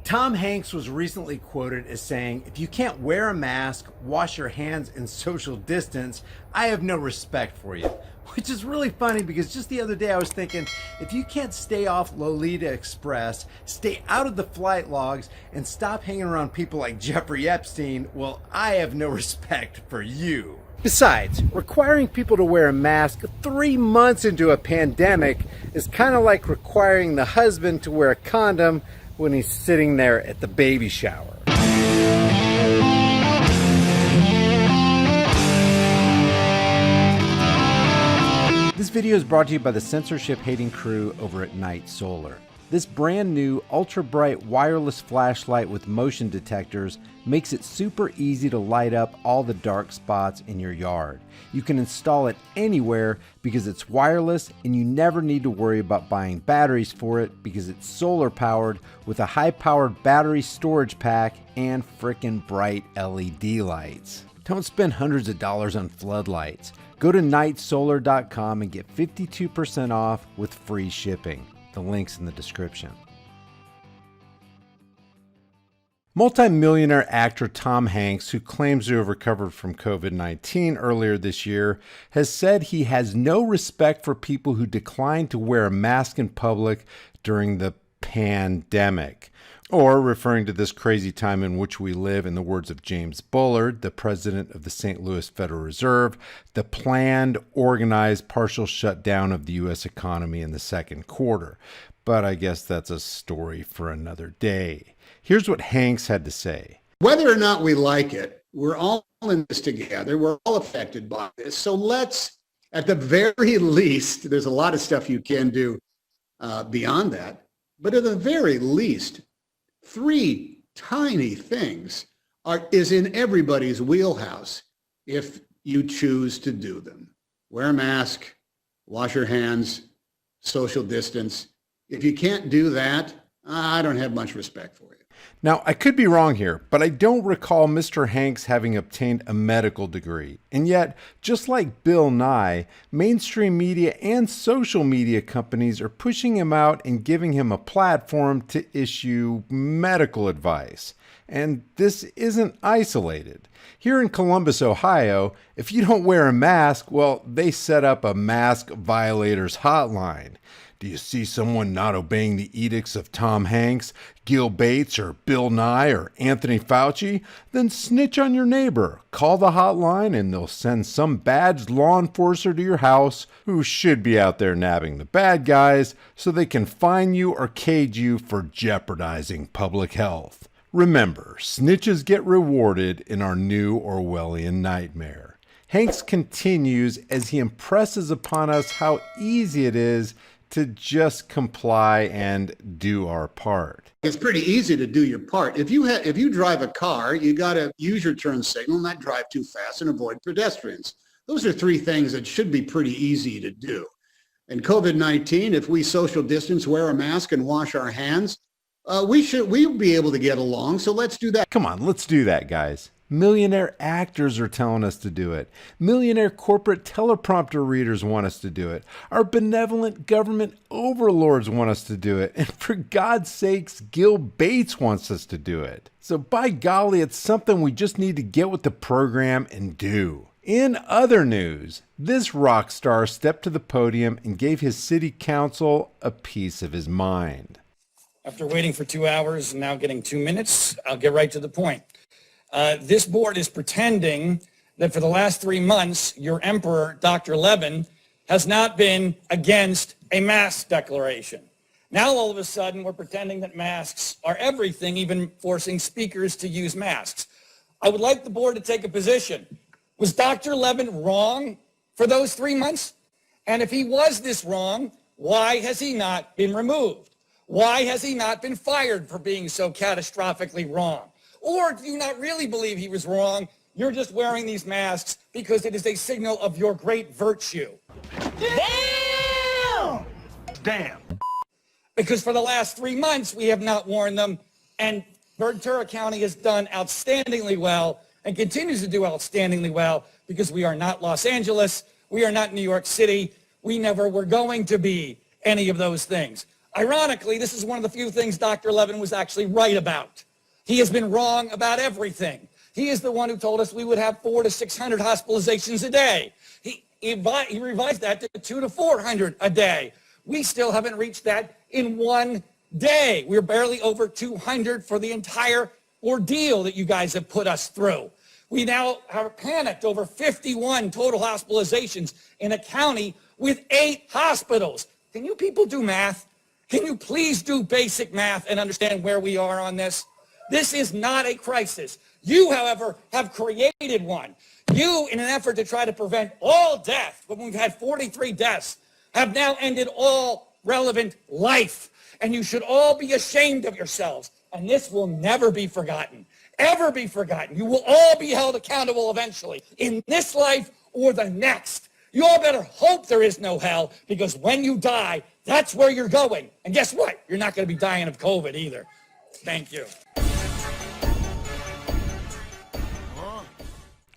Tom Hanks was recently quoted as saying, "If you can't wear a mask, wash your hands, and social distance, I have no respect for you." Which is really funny because just the other day I was thinking, if you can't stay off Lolita Express, stay out of the flight logs, and stop hanging around people like Jeffrey Epstein, well, I have no respect for you. Besides, requiring people to wear a mask 3 months into a pandemic is kind of like requiring the husband to wear a condom when he's sitting there at the baby shower. This video is brought to you by the censorship-hating crew over at Night Solar. This brand new ultra-bright wireless flashlight with motion detectors makes it super easy to light up all the dark spots in your yard. You can install it anywhere because it's wireless, and you never need to worry about buying batteries for it because it's solar powered with a high-powered battery storage pack and frickin' bright LED lights. Don't spend hundreds of dollars on floodlights. Go to nightsolar.com and get 52% off with free shipping. The link's in the description. Multi-millionaire actor Tom Hanks, who claims to have recovered from COVID-19 earlier this year, has said he has no respect for people who decline to wear a mask in public during the pandemic. Or, referring to this crazy time in which we live, in the words of James Bullard, the president of the St. Louis Federal Reserve, the planned, organized, partial shutdown of the U.S. economy in the second quarter. But I guess that's a story for another day. Here's what Hanks had to say. Whether or not we like it, we're all in this together. We're all affected by this. So let's, at the very least, there's a lot of stuff you can do beyond that, but at the very least, 3 tiny things is in everybody's wheelhouse if you choose to do them. Wear a mask, wash your hands, social distance. If you can't do that, I don't have much respect for you. Now, I could be wrong here, but I don't recall Mr. Hanks having obtained a medical degree. And yet, just like Bill Nye, mainstream media and social media companies are pushing him out and giving him a platform to issue medical advice. And this isn't isolated. Here in Columbus, Ohio, if you don't wear a mask, well, they set up a mask violators hotline. Do you see someone not obeying the edicts of Tom Hanks, Gil Bates, or Bill Nye, or Anthony Fauci? Then snitch on your neighbor. Call the hotline and they'll send some badged law enforcer to your house who should be out there nabbing the bad guys so they can fine you or cage you for jeopardizing public health. Remember, snitches get rewarded in our new Orwellian nightmare. Hanks continues as he impresses upon us how easy it is to just comply and do our part. It's pretty easy to do your part. If you drive a car, you got to use your turn signal, not drive too fast, and avoid pedestrians. Those are 3 things that should be pretty easy to do. And COVID-19, if we social distance, wear a mask, and wash our hands, we'll be able to get along. So let's do that. Come on, let's do that, guys. Millionaire actors are telling us to do it. Millionaire corporate teleprompter readers want us to do it. Our benevolent government overlords want us to do it. And for God's sakes, Gil Bates wants us to do it. So by golly, it's something we just need to get with the program and do. In other news, this rock star stepped to the podium and gave his city council a piece of his mind. After waiting for 2 hours and now getting 2 minutes, I'll get right to the point. This board is pretending that for the last 3 months, your emperor, Dr. Levin, has not been against a mask declaration. Now, all of a sudden, we're pretending that masks are everything, even forcing speakers to use masks. I would like the board to take a position. Was Dr. Levin wrong for those 3 months? And if he was this wrong, why has he not been removed? Why has he not been fired for being so catastrophically wrong? Or do you not really believe he was wrong? You're just wearing these masks because it is a signal of your great virtue. Damn! Damn. Because for the last 3 months, we have not worn them, and Ventura County has done outstandingly well and continues to do outstandingly well because we are not Los Angeles, we are not New York City, we never were going to be any of those things. Ironically, this is one of the few things Dr. Levin was actually right about. He has been wrong about everything. He is the one who told us we would have 400 to 600 hospitalizations a day. He revised that to 200 to 400 a day. We still haven't reached that in one day. We're barely over 200 for the entire ordeal that you guys have put us through. We now have panicked over 51 total hospitalizations in a county with 8 hospitals. Can you people do math? Can you please do basic math and understand where we are on this? This is not a crisis. You, however, have created one. You, in an effort to try to prevent all death, when we've had 43 deaths, have now ended all relevant life. And you should all be ashamed of yourselves. And this will never be forgotten, ever be forgotten. You will all be held accountable eventually, in this life or the next. You all better hope there is no hell, because when you die, that's where you're going. And guess what? You're not going to be dying of COVID either. Thank you.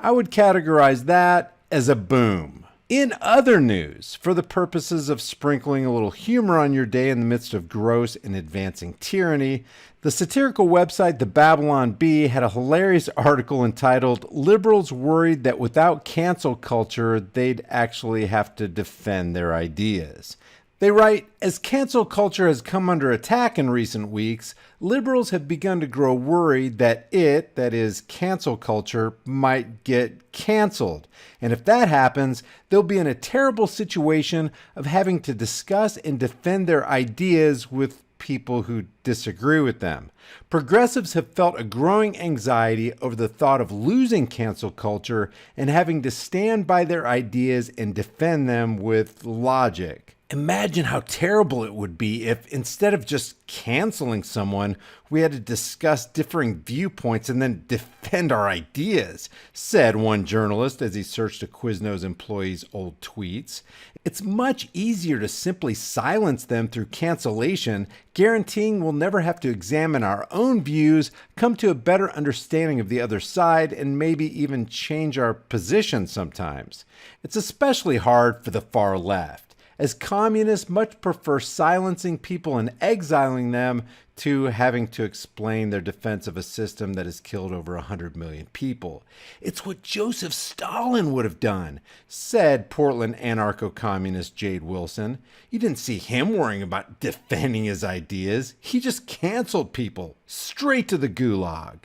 I would categorize that as a boom. In other news, for the purposes of sprinkling a little humor on your day in the midst of gross and advancing tyranny, the satirical website The Babylon Bee had a hilarious article entitled "Liberals Worried That Without Cancel Culture, They'd Actually Have to Defend Their Ideas." They write, "As cancel culture has come under attack in recent weeks, liberals have begun to grow worried that that is, cancel culture, might get canceled. And if that happens, they'll be in a terrible situation of having to discuss and defend their ideas with people who disagree with them. Progressives have felt a growing anxiety over the thought of losing cancel culture and having to stand by their ideas and defend them with logic. Imagine how terrible it would be if, instead of just canceling someone, we had to discuss differing viewpoints and then defend our ideas," said one journalist as he searched a Quiznos employee's old tweets. "It's much easier to simply silence them through cancellation, guaranteeing we'll never have to examine our own views, come to a better understanding of the other side, and maybe even change our position sometimes. It's especially hard for the far left, as communists much prefer silencing people and exiling them to having to explain their defense of a system that has killed over 100 million people. It's what Joseph Stalin would have done," said Portland anarcho-communist Jade Wilson. "You didn't see him worrying about defending his ideas. He just canceled people straight to the gulag."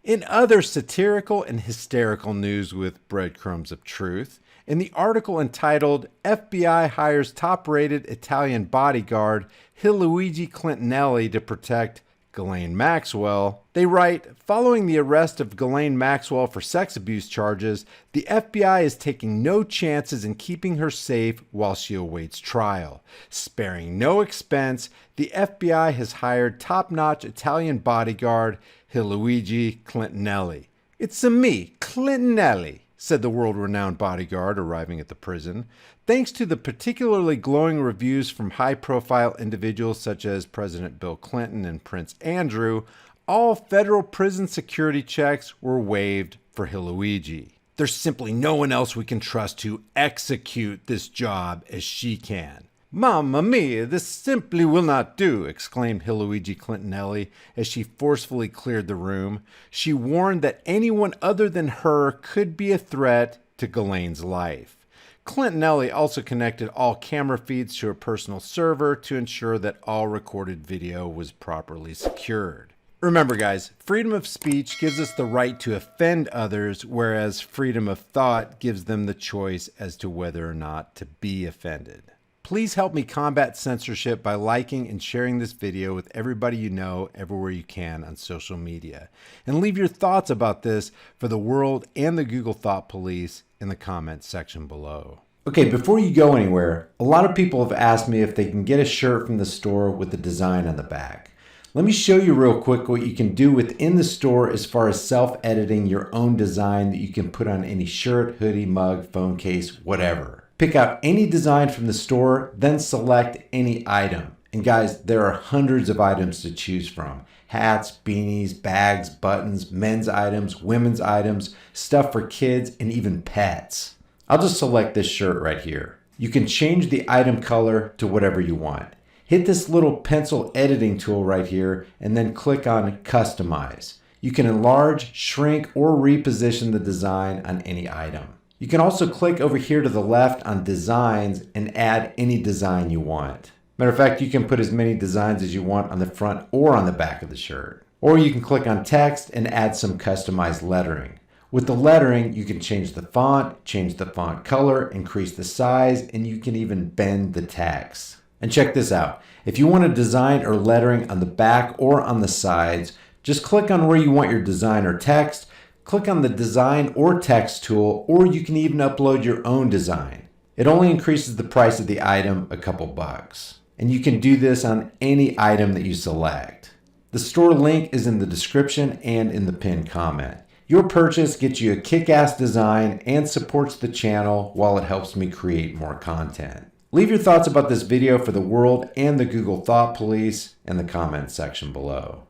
In other satirical and hysterical news with breadcrumbs of truth, in the article entitled "FBI Hires Top-Rated Italian Bodyguard Luigi Clintonelli to Protect Ghislaine Maxwell," they write, "Following the arrest of Ghislaine Maxwell for sex abuse charges, the FBI is taking no chances in keeping her safe while she awaits trial. Sparing no expense, the FBI has hired top-notch Italian bodyguard Luigi Clintonelli." "It's a me, Clintonelli," said the world-renowned bodyguard arriving at the prison. "Thanks to the particularly glowing reviews from high-profile individuals such as President Bill Clinton and Prince Andrew, all federal prison security checks were waived for Luigi. There's simply no one else we can trust to execute this job as she can." "Mamma mia, this simply will not do," exclaimed Luigi Clintonelli as she forcefully cleared the room. She warned that anyone other than her could be a threat to Ghislaine's life. Clintonelli also connected all camera feeds to her personal server to ensure that all recorded video was properly secured. Remember, guys, freedom of speech gives us the right to offend others, whereas freedom of thought gives them the choice as to whether or not to be offended. Please help me combat censorship by liking and sharing this video with everybody you know everywhere you can on social media. And leave your thoughts about this for the world and the Google Thought Police in the comments section below. Okay, before you go anywhere, a lot of people have asked me if they can get a shirt from the store with the design on the back. Let me show you real quick what you can do within the store as far as self-editing your own design that you can put on any shirt, hoodie, mug, phone case, whatever. Pick out any design from the store, then select any item. And guys, there are hundreds of items to choose from. Hats, beanies, bags, buttons, men's items, women's items, stuff for kids, and even pets. I'll just select this shirt right here. You can change the item color to whatever you want. Hit this little pencil editing tool right here and then click on Customize. You can enlarge, shrink, or reposition the design on any item. You can also click over here to the left on Designs and add any design you want. Matter of fact, you can put as many designs as you want on the front or on the back of the shirt. Or you can click on Text and add some customized lettering. With the lettering, you can change the font color, increase the size, and you can even bend the text. And check this out. If you want a design or lettering on the back or on the sides, just click on where you want your design or text, click on the Design or Text tool, or you can even upload your own design. It only increases the price of the item a couple bucks. And you can do this on any item that you select. The store link is in the description and in the pinned comment. Your purchase gets you a kick-ass design and supports the channel while it helps me create more content. Leave your thoughts about this video for the world and the Google Thought Police in the comments section below.